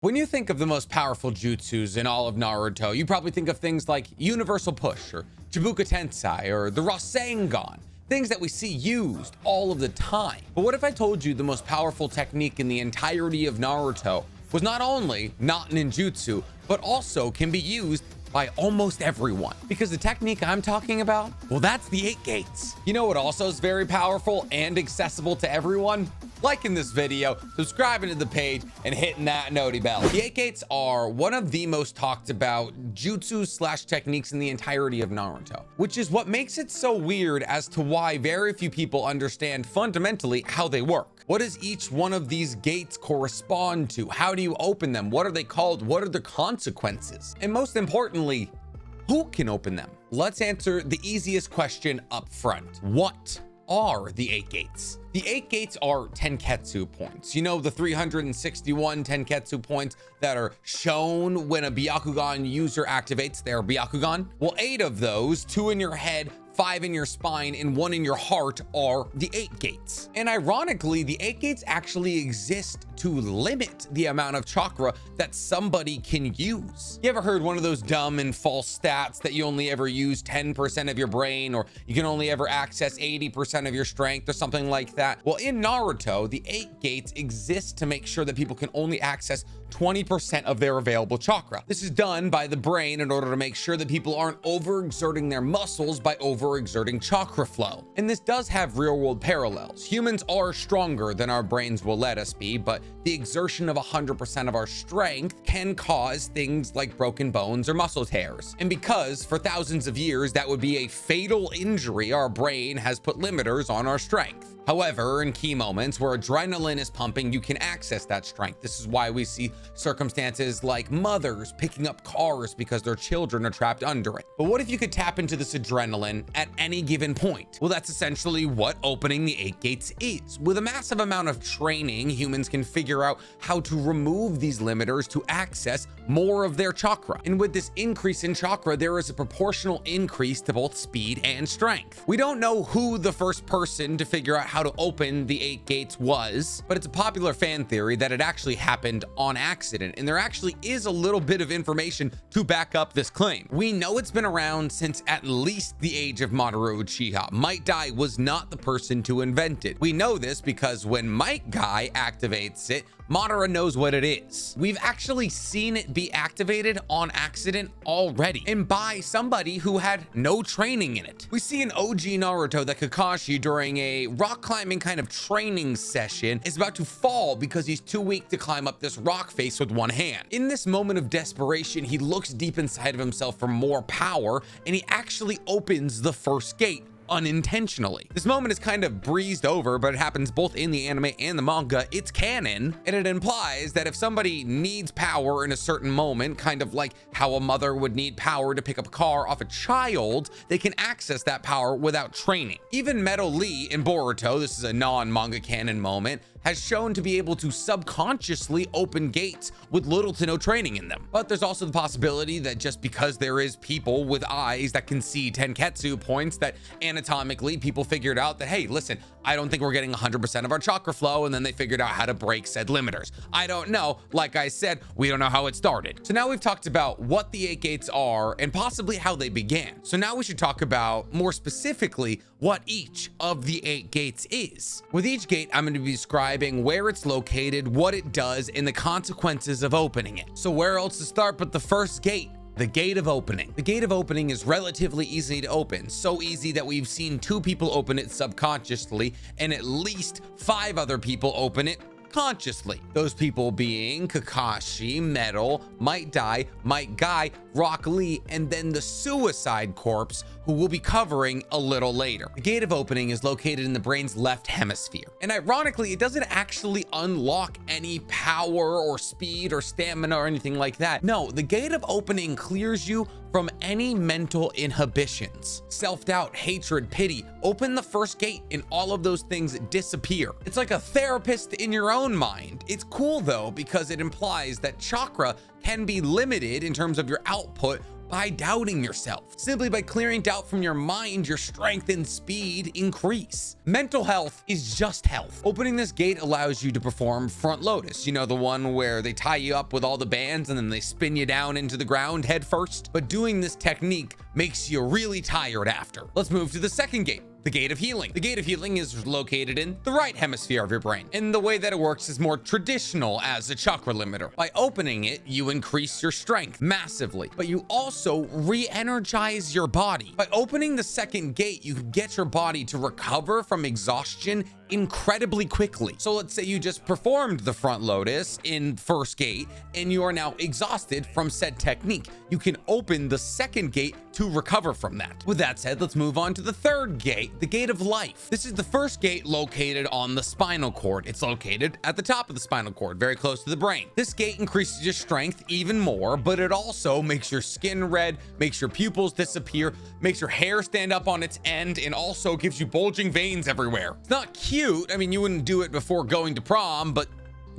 When you think of the most powerful jutsus in all of Naruto, you probably think of things like Universal Push or Chibuka Tensai or the Rasengan, things that we see used all of the time. But what if I told you the most powerful technique in the entirety of Naruto was not only not ninjutsu, but also can be used by almost everyone? Because the technique I'm talking about, well, that's the 8 gates. You know what also is very powerful and accessible to everyone? Liking this video, subscribing to the page, and hitting that noti bell. The 8 gates are one of the most talked about jutsu / techniques in the entirety of Naruto, which is what makes it so weird as to why very few people understand fundamentally how they work. What does each one of these gates correspond to? How do you open them? What are they called? What are the consequences? And most importantly, who can open them? Let's answer the easiest question up front. What are the 8 gates? The 8 gates are Tenketsu points. You know, the 361 Tenketsu points that are shown when a Byakugan user activates their Byakugan? Well, 8 of those, 2 in your head, 5 in your spine, and 1 in your heart, are the 8 gates. And ironically, the 8 gates actually exist to limit the amount of chakra that somebody can use. You ever heard one of those dumb and false stats that you only ever use 10% of your brain, or you can only ever access 80% of your strength, or something like that? Well, in Naruto, the 8 gates exist to make sure that people can only access 20% of their available chakra. This is done by the brain in order to make sure that people aren't overexerting their muscles by overexerting chakra flow. And this does have real world parallels. Humans are stronger than our brains will let us be, but the exertion of 100% of our strength can cause things like broken bones or muscle tears. And because for thousands of years that would be a fatal injury, our brain has put limiters on our strength. However, in key moments where adrenaline is pumping, you can access that strength. This is why we see circumstances like mothers picking up cars because their children are trapped under it. But what if you could tap into this adrenaline at any given point? Well, that's essentially what opening the 8 gates is. With a massive amount of training, humans can figure out how to remove these limiters to access more of their chakra. And with this increase in chakra, there is a proportional increase to both speed and strength. We don't know who the first person to figure out how to open the 8 gates was, but it's a popular fan theory that it actually happened on accident, and there actually is a little bit of information to back up this claim. We know it's been around since at least the age of Mamoru Uchiha. Might Guy was not the person to invent it. We know this because when Might Guy activates it, Madara knows what it is. We've actually seen it be activated on accident already, and by somebody who had no training in it. We see in OG Naruto that Kakashi, during a rock climbing kind of training session, is about to fall because he's too weak to climb up this rock face with one hand. In this moment of desperation, he looks deep inside of himself for more power, and he actually opens the first gate unintentionally. This moment is kind of breezed over, but it happens both in the anime and the manga. It's canon, and it implies that if somebody needs power in a certain moment, kind of like how a mother would need power to pick up a car off a child, they can access that power without training. Even Metal Lee in Boruto, this is a non-manga canon moment, has shown to be able to subconsciously open gates with little to no training in them. But there's also the possibility that just because there is people with eyes that can see Tenketsu points, that anatomically people figured out that, hey, listen, I don't think we're getting 100% of our chakra flow, and then they figured out how to break said limiters. I don't know. Like I said, we don't know how it started. So now we've talked about what the 8 gates are and possibly how they began. So now we should talk about more specifically what each of the 8 gates is. With each gate, I'm going to be describing where it's located, what it does, and the consequences of opening it. So where else to start but the first gate? The gate of opening. The gate of opening is relatively easy to open. So easy that we've seen 2 people open it subconsciously, and at least 5 other people open it consciously. Those people being Kakashi, Metal, Might Die, Might Guy, Rock Lee, and then the Suicide Corpse, who we'll be covering a little later. The gate of opening is located in the brain's left hemisphere. And ironically, it doesn't actually unlock any power or speed or stamina or anything like that. No, the gate of opening clears you from any mental inhibitions. Self-doubt, hatred, pity. Open the first gate and all of those things disappear. It's like a therapist in your own mind. It's cool though, because it implies that chakra can be limited in terms of your output by doubting yourself. Simply by clearing doubt from your mind, your strength and speed increase. Mental health is just health. Opening this gate allows you to perform Front Lotus. You know, the one where they tie you up with all the bands and then they spin you down into the ground head first. But doing this technique makes you really tired after. Let's move to the second gate. The Gate of Healing. The Gate of Healing is located in the right hemisphere of your brain, and the way that it works is more traditional as a chakra limiter. By opening it, you increase your strength massively, but you also re-energize your body. By opening the second gate, you can get your body to recover from exhaustion incredibly quickly. So let's say you just performed the Front Lotus in first gate and you are now exhausted from said technique. You can open the second gate to recover from that. With that said, let's move on to the third gate, the Gate of Life. This is the first gate located on the spinal cord. It's located at the top of the spinal cord, very close to the brain. This gate increases your strength even more, but it also makes your skin red, makes your pupils disappear, makes your hair stand up on its end, and also gives you bulging veins everywhere. It's not cute. I mean, you wouldn't do it before going to prom, but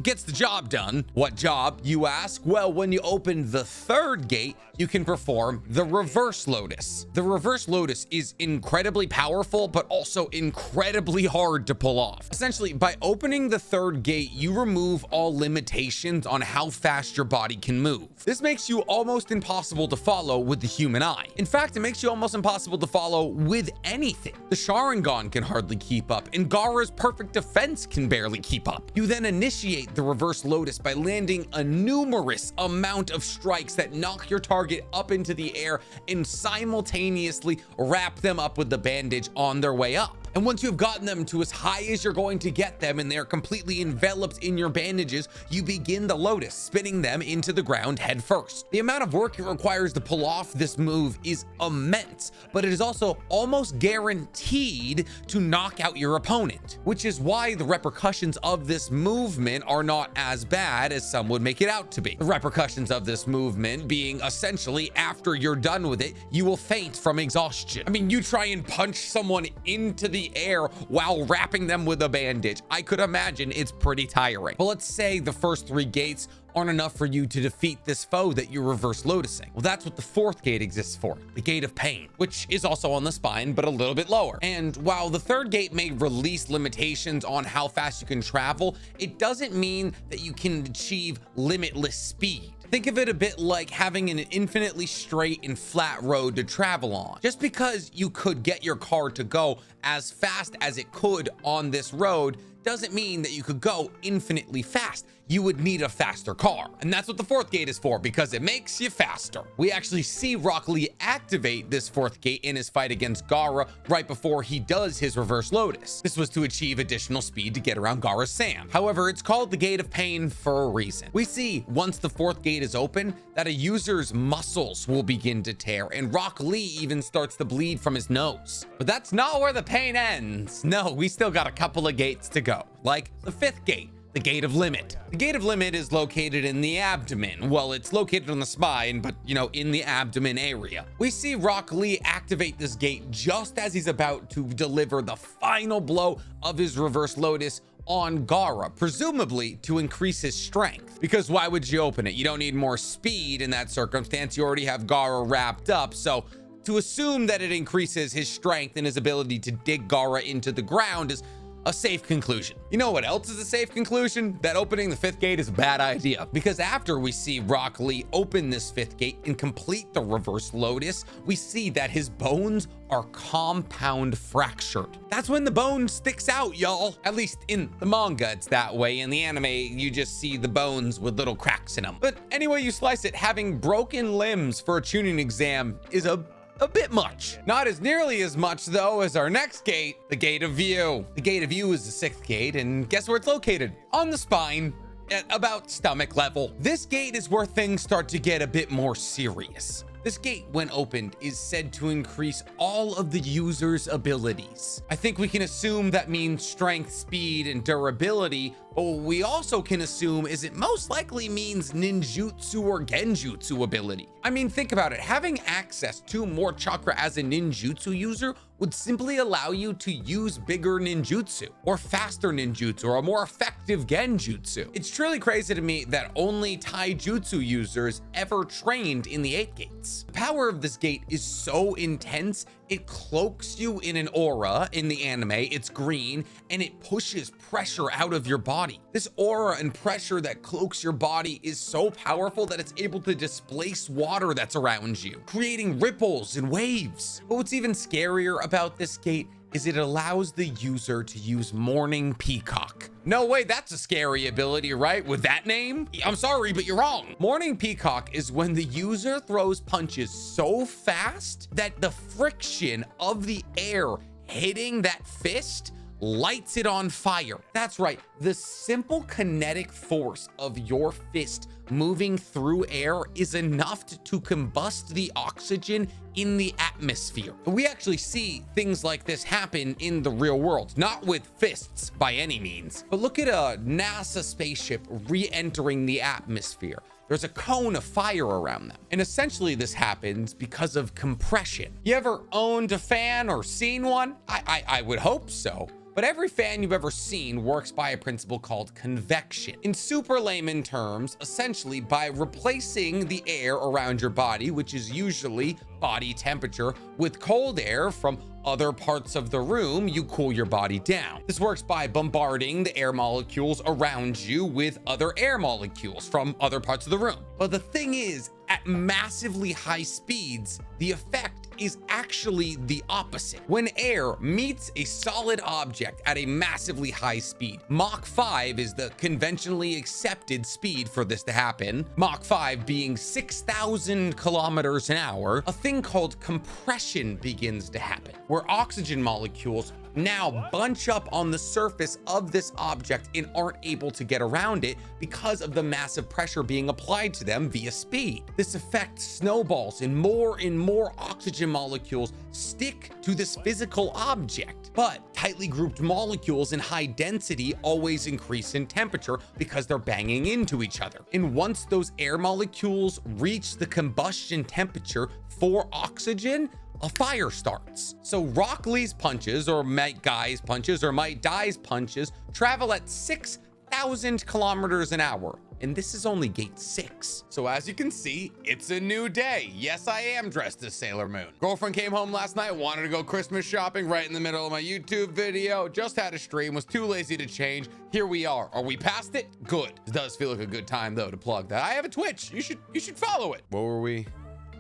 gets the job done. What job, you ask? Well, when you open the third gate, you can perform the Reverse Lotus. The Reverse Lotus is incredibly powerful, but also incredibly hard to pull off. Essentially, by opening the third gate, you remove all limitations on how fast your body can move. This makes you almost impossible to follow with the human eye. In fact, it makes you almost impossible to follow with anything. The Sharingan can hardly keep up, and Gaara's perfect defense can barely keep up. You then initiate the Reverse Lotus by landing a numerous amount of strikes that knock your target up into the air and simultaneously wrap them up with the bandage on their way up. And once you've gotten them to as high as you're going to get them and they're completely enveloped in your bandages, you begin the Lotus, spinning them into the ground head first. The amount of work it requires to pull off this move is immense, but it is also almost guaranteed to knock out your opponent, which is why the repercussions of this movement are not as bad as some would make it out to be. The repercussions of this movement being essentially after you're done with it, you will faint from exhaustion. I mean, you try and punch someone into the air while wrapping them with a bandage. I could imagine it's pretty tiring. But let's say the first three gates aren't enough for you to defeat this foe that you're reverse lotusing. Well, that's what the fourth gate exists for, the Gate of Pain, which is also on the spine, but a little bit lower. And while the third gate may release limitations on how fast you can travel, it doesn't mean that you can achieve limitless speed. Think of it a bit like having an infinitely straight and flat road to travel on. Just because you could get your car to go as fast as it could on this road doesn't mean that you could go infinitely fast. You would need a faster car. And that's what the fourth gate is for, because it makes you faster. We actually see Rock Lee activate this fourth gate in his fight against Gaara right before he does his Reverse Lotus. This was to achieve additional speed to get around Gaara's Sam. However, it's called the Gate of Pain for a reason. We see once the fourth gate is open that a user's muscles will begin to tear, and Rock Lee even starts to bleed from his nose. But that's not where the pain ends. No, we still got a couple of gates to go, like the fifth gate, the Gate of Limit. The Gate of Limit is located in the abdomen. Well, it's located on the spine, but in the abdomen area. We see Rock Lee activate this gate just as he's about to deliver the final blow of his Reverse Lotus on Gaara, presumably to increase his strength. Because why would you open it? You don't need more speed in that circumstance. You already have Gaara wrapped up, so to assume that it increases his strength and his ability to dig Gaara into the ground is a safe conclusion. You know what else is a safe conclusion? That opening the fifth gate is a bad idea, because after we see Rock Lee open this fifth gate and complete the Reverse Lotus, we see that his bones are compound fractured. That's when the bone sticks out, y'all. At least in the manga, it's that way. In the anime, you just see the bones with little cracks in them. But anyway you slice it, having broken limbs for a tuning exam is a bit much. Not as nearly as much though as our next gate, the Gate of View. The Gate of View is the sixth gate, and guess where it's located? On the spine, at about stomach level. This gate is where things start to get a bit more serious. This gate, when opened, is said to increase all of the user's abilities. I think we can assume that means strength, speed, and durability, But what we also can assume is it most likely means ninjutsu or genjutsu ability. I mean, think about it. Having access to more chakra as a ninjutsu user would simply allow you to use bigger ninjutsu or faster ninjutsu or a more effective genjutsu. It's truly crazy to me that only taijutsu users ever trained in the 8 gates. The power of this gate is so intense, it cloaks you in an aura. In the anime, it's green, and it pushes pressure out of your body. This aura and pressure that cloaks your body is so powerful that it's able to displace water that's around you, creating ripples and waves. But what's even scarier about this gate is it allows the user to use Morning Peacock. No way, that's a scary ability, right? With that name? I'm sorry, but you're wrong. Morning Peacock is when the user throws punches so fast that the friction of the air hitting that fist lights it on fire. That's right, the simple kinetic force of your fist moving through air is enough to combust the oxygen in the atmosphere. We actually see things like this happen in the real world, not with fists by any means, but look at a NASA spaceship re-entering the atmosphere. There's a cone of fire around them. And essentially this happens because of compression. You ever owned a fan or seen one? I would hope so. But every fan you've ever seen works by a principle called convection. In super layman terms, essentially by replacing the air around your body, which is usually body temperature, with cold air from other parts of the room, you cool your body down. This works by bombarding the air molecules around you with other air molecules from other parts of the room. But the thing is, at massively high speeds, the effect is actually the opposite. When air meets a solid object at a massively high speed, Mach 5 is the conventionally accepted speed for this to happen, Mach 5 being 6,000 kilometers an hour, a thing called compression begins to happen, where oxygen molecules now bunch up on the surface of this object and aren't able to get around it because of the massive pressure being applied to them via speed. This effect snowballs and more oxygen molecules stick to this physical object. But tightly grouped molecules in high density always increase in temperature because they're banging into each other. And once those air molecules reach the combustion temperature for oxygen, a fire starts. So Rock Lee's punches, or Might Guy's punches, or Might Dai's punches travel at 6,000 kilometers an hour. And this is only gate 6. So as you can see, it's a new day. Yes, I am dressed as Sailor Moon. Girlfriend came home last night, wanted to go Christmas shopping right in the middle of my YouTube video. Just had a stream, was too lazy to change. Here we are. Are we past it? Good. It does feel like a good time though to plug that. I have a Twitch. You should follow it. What were we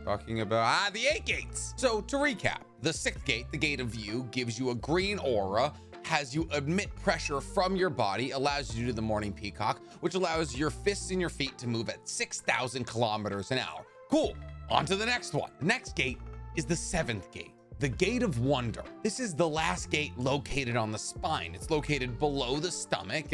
talking about? The 8 gates. So to recap, the 6th gate, the gate of view, gives you a green aura, has you emit pressure from your body, allows you to do the Morning Peacock, which allows your fists and your feet to move at 6,000 kilometers an hour. Cool. On to the next one. The next gate is the 7th gate, the Gate of Wonder. This is the last gate located on the spine. It's located below the stomach,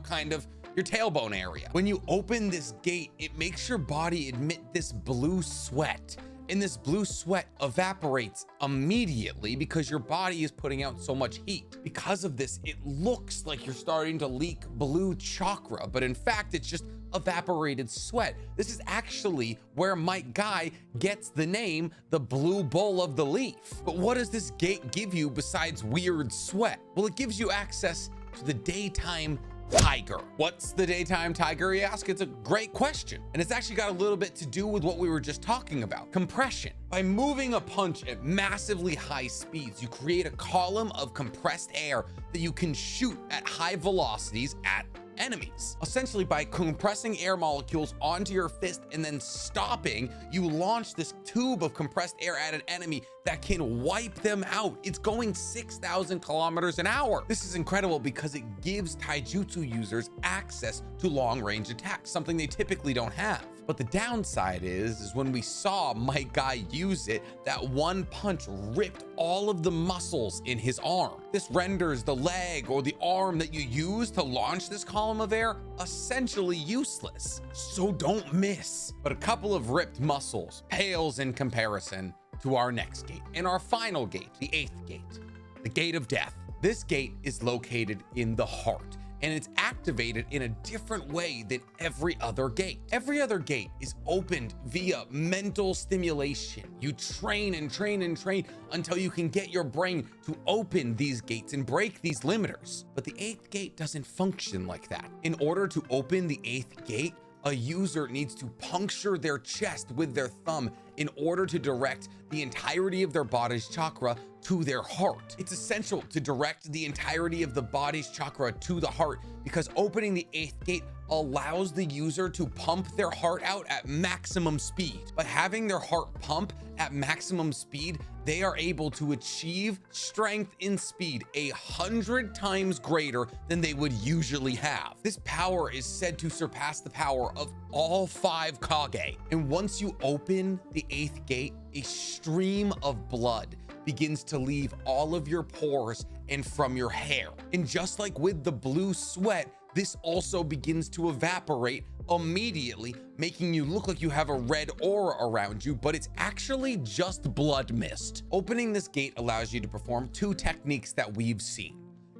kind of your tailbone area. When you open this gate, it makes your body emit this blue sweat. And this blue sweat evaporates immediately because your body is putting out so much heat. Because of this, it looks like you're starting to leak blue chakra, but in fact, it's just evaporated sweat. This is actually where Might Guy gets the name, the Blue Bowl of the Leaf. But what does this gate give you besides weird sweat? Well, it gives you access to the daytime tiger. What's the daytime tiger, you ask? It's a great question. And it's actually got a little bit to do with what we were just talking about, compression. By moving a punch at massively high speeds, you create a column of compressed air that you can shoot at high velocities at enemies. Essentially, by compressing air molecules onto your fist and then stopping, you launch this tube of compressed air at an enemy that can wipe them out. It's going 6,000 kilometers an hour. This is incredible because it gives taijutsu users access to long-range attacks, something they typically don't have. But the downside is when we saw Might Guy use it, that one punch ripped all of the muscles in his arm. This renders the leg or the arm that you use to launch this column of air essentially useless. So don't miss. But a couple of ripped muscles pales in comparison to our next gate and our final gate, the 8th gate, the Gate of Death. This gate is located in the heart, and it's activated in a different way than every other gate. Every other gate is opened via mental stimulation. You train and train and train until you can get your brain to open these gates and break these limiters. But the 8th gate doesn't function like that. In order to open the 8th gate, a user needs to puncture their chest with their thumb in order to direct the entirety of their body's chakra to their heart. It's essential to direct the entirety of the body's chakra to the heart because opening the 8th gate allows the user to pump their heart out at maximum speed. By having their heart pump at maximum speed, they are able to achieve strength and speed 100 times greater than they would usually have. This power is said to surpass the power of all 5 Kage. And once you open the 8th gate, a stream of blood begins to leave all of your pores and from your hair. And just like with the blue sweat, this also begins to evaporate immediately, making you look like you have a red aura around you, but it's actually just blood mist. Opening this gate allows you to perform 2 techniques that we've seen: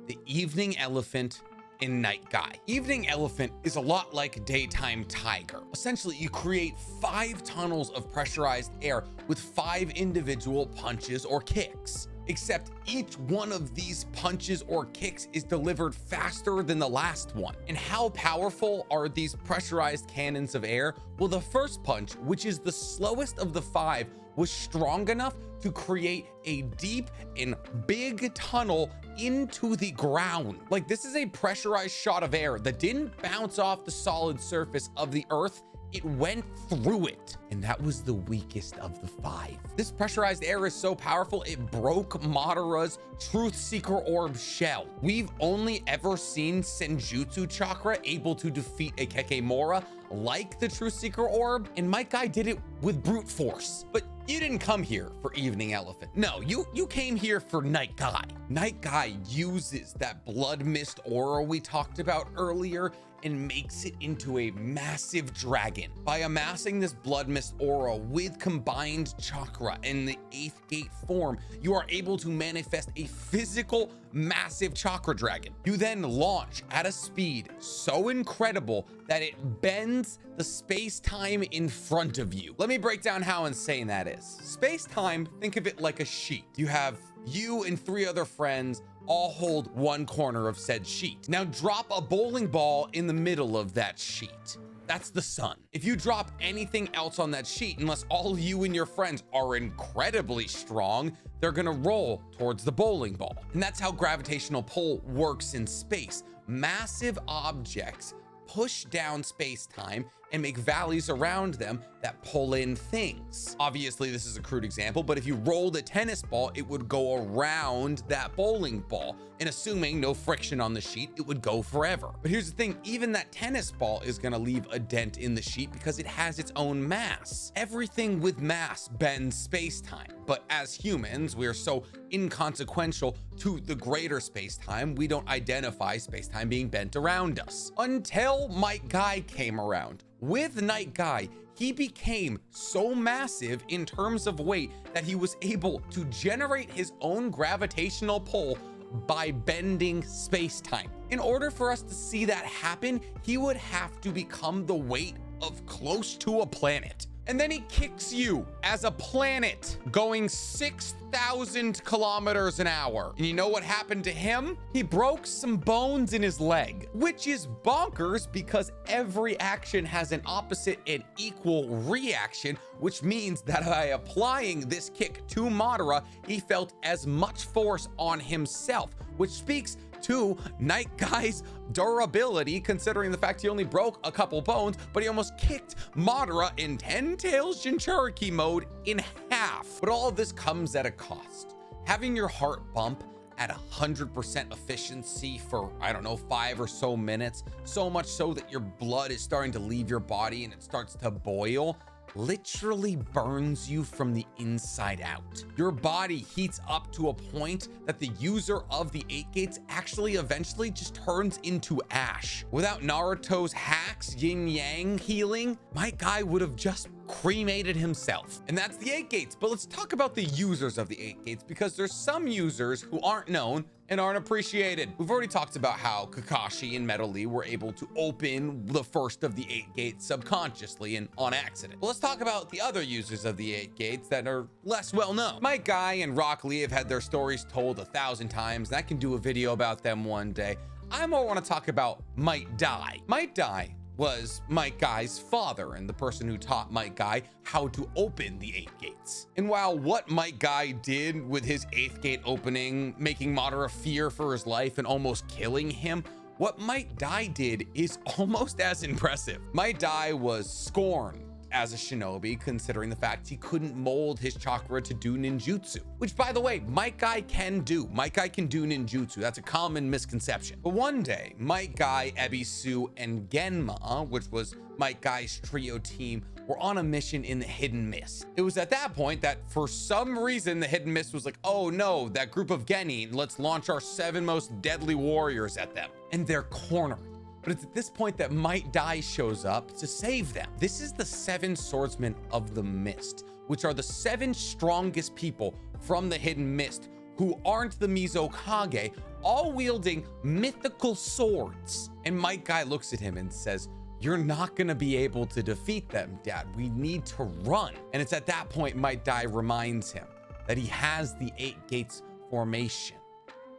the evening elephant and night guy. Evening elephant is a lot like daytime tiger. Essentially, you create 5 tunnels of pressurized air with 5 individual punches or kicks. Except each one of these punches or kicks is delivered faster than the last one. And how powerful are these pressurized cannons of air? Well, the first punch, which is the slowest of the 5, was strong enough to create a deep and big tunnel into the ground. Like, this is a pressurized shot of air that didn't bounce off the solid surface of the earth. It went through it, and that was the weakest of the 5. This pressurized air is so powerful, it broke Madara's Truth Seeker Orb shell. We've only ever seen Senjutsu Chakra able to defeat a Kekemora like the Truth Seeker Orb, and Might Guy did it with brute force. But you didn't come here for Evening Elephant. No, you came here for Night Guy. Night Guy uses that blood mist aura we talked about earlier and makes it into a massive dragon. By amassing this blood mist aura with combined chakra and the 8th gate form, you are able to manifest a physical massive chakra dragon. You then launch at a speed so incredible that it bends the space-time in front of you. Let me break down how insane that is. Space-time, think of it like a sheet. You have you and 3 other friends all hold one corner of said sheet. Now drop a bowling ball in the middle of that sheet. That's the sun. If you drop anything else on that sheet, unless all you and your friends are incredibly strong, they're gonna roll towards the bowling ball. And that's how gravitational pull works in space. Massive objects push down space-time and make valleys around them that pull in things. Obviously, this is a crude example, but if you rolled a tennis ball, it would go around that bowling ball. And assuming no friction on the sheet, it would go forever. But here's the thing, even that tennis ball is gonna leave a dent in the sheet because it has its own mass. Everything with mass bends space-time. But as humans, we are so inconsequential to the greater space-time, we don't identify space-time being bent around us. Until Might Guy came around. With Night Guy, he became so massive in terms of weight that he was able to generate his own gravitational pull by bending space-time. In order for us to see that happen, he would have to become the weight of close to a planet. And then he kicks you as a planet going 6,000 kilometers an hour. And you know what happened to him? He broke some bones in his leg, which is bonkers because every action has an opposite and equal reaction, which means that by applying this kick to Madara, he felt as much force on himself, which speaks to Night Guy's durability, considering the fact he only broke a couple bones, but he almost kicked Madara in 10 Tails Jinchuriki mode in half. But all of this comes at a cost. Having your heart bump at 100% efficiency for, I don't know, 5 or so minutes, so much so that your blood is starting to leave your body and it starts to boil, literally burns you from the inside out. Your body heats up to a point that the user of the 8 gates actually eventually just turns into ash. Without Naruto's hacks, yin yang healing, Might Guy would have just cremated himself. And that's the 8 gates. But let's talk about the users of the 8 gates, because there's some users who aren't known and aren't appreciated. We've already talked about how Kakashi and Metal Lee were able to open the first of the 8 gates subconsciously and on accident. But let's talk about the other users of the 8 gates that are less well known. Might Guy and Rock Lee have had their stories told 1,000 times, and I can do a video about them one day. I more want to talk about Might Dai. Might Dai was Might Guy's father and the person who taught Might Guy how to open the 8 gates. And while what Might Guy did with his 8th gate opening, making Madara fear for his life and almost killing him, what Might Dai did is almost as impressive. Might Dai was scorned as a shinobi, considering the fact he couldn't mold his chakra to do ninjutsu, which, by the way, Might Guy can do. Might Guy can do ninjutsu. That's a common misconception. But one day, Might Guy, Ebisu, and Genma, which was Might Guy's trio team, were on a mission in the Hidden Mist. It was at that point that, for some reason, the Hidden Mist was like, oh no, that group of Genin, let's launch our 7 most deadly warriors at them. And they're cornered. But it's at this point that Might Dai shows up to save them. This is the 7 swordsmen of the mist, which are the 7 strongest people from the Hidden Mist who aren't the Mizukage, all wielding mythical swords. And Might Guy looks at him and says, you're not gonna be able to defeat them, Dad. We need to run. And it's at that point Might Dai reminds him that he has the 8 gates formation.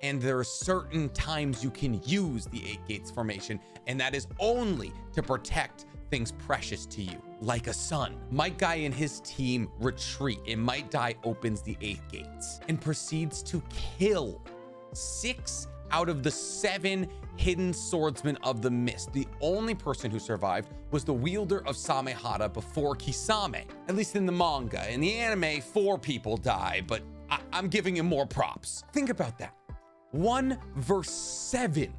And there are certain times you can use the 8 gates formation, and that is only to protect things precious to you, like a son. Might Guy and his team retreat, and Might Dai opens the 8 gates and proceeds to kill 6 out of the 7 hidden swordsmen of the mist. The only person who survived was the wielder of Samehada before Kisame, at least in the manga. In the anime, 4 people die, but I'm giving him more props. Think about that. 1 versus 7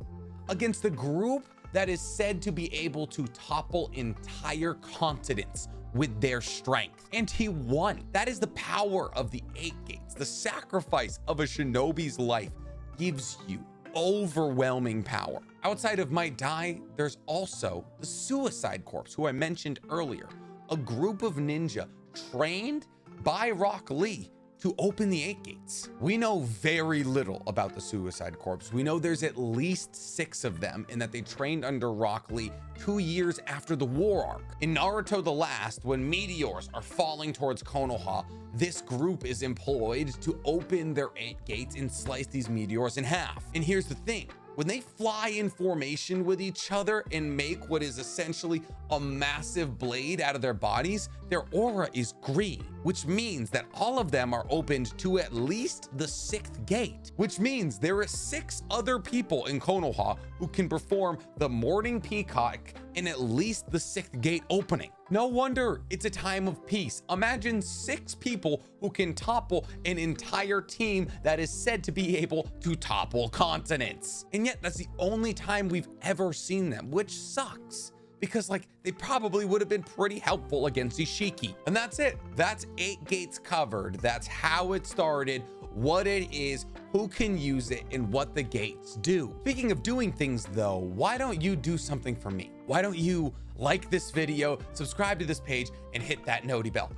against a group that is said to be able to topple entire continents with their strength. And he won. That is the power of the 8 gates. The sacrifice of a shinobi's life gives you overwhelming power. Outside of Might Dai, there's also the Suicide Corps, who I mentioned earlier, a group of ninja trained by Rock Lee to open the 8 gates. We know very little about the Suicide Corps. We know there's at least 6 of them and that they trained under Rock Lee 2 years after the war arc. In Naruto the Last, when meteors are falling towards Konoha, this group is employed to open their 8 gates and slice these meteors in half. And here's the thing. When they fly in formation with each other and make what is essentially a massive blade out of their bodies, their aura is green, which means that all of them are opened to at least the 6th gate, which means there are 6 other people in Konoha who can perform the Morning Peacock in at least the 6th gate opening. No wonder it's a time of peace. Imagine 6 people who can topple an entire team that is said to be able to topple continents. And yet that's the only time we've ever seen them, which sucks. Because they probably would have been pretty helpful against Ishiki. And that's it. That's 8 gates covered. That's how it started, what it is, who can use it, and what the gates do. Speaking of doing things though, why don't you do something for me? Why don't you like this video, subscribe to this page, and hit that noti bell?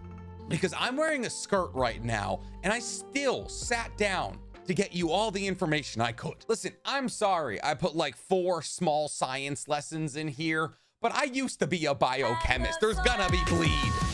Because I'm wearing a skirt right now, and I still sat down to get you all the information I could. Listen, I'm sorry I put 4 small science lessons in here, but I used to be a biochemist. There's gonna be bleed.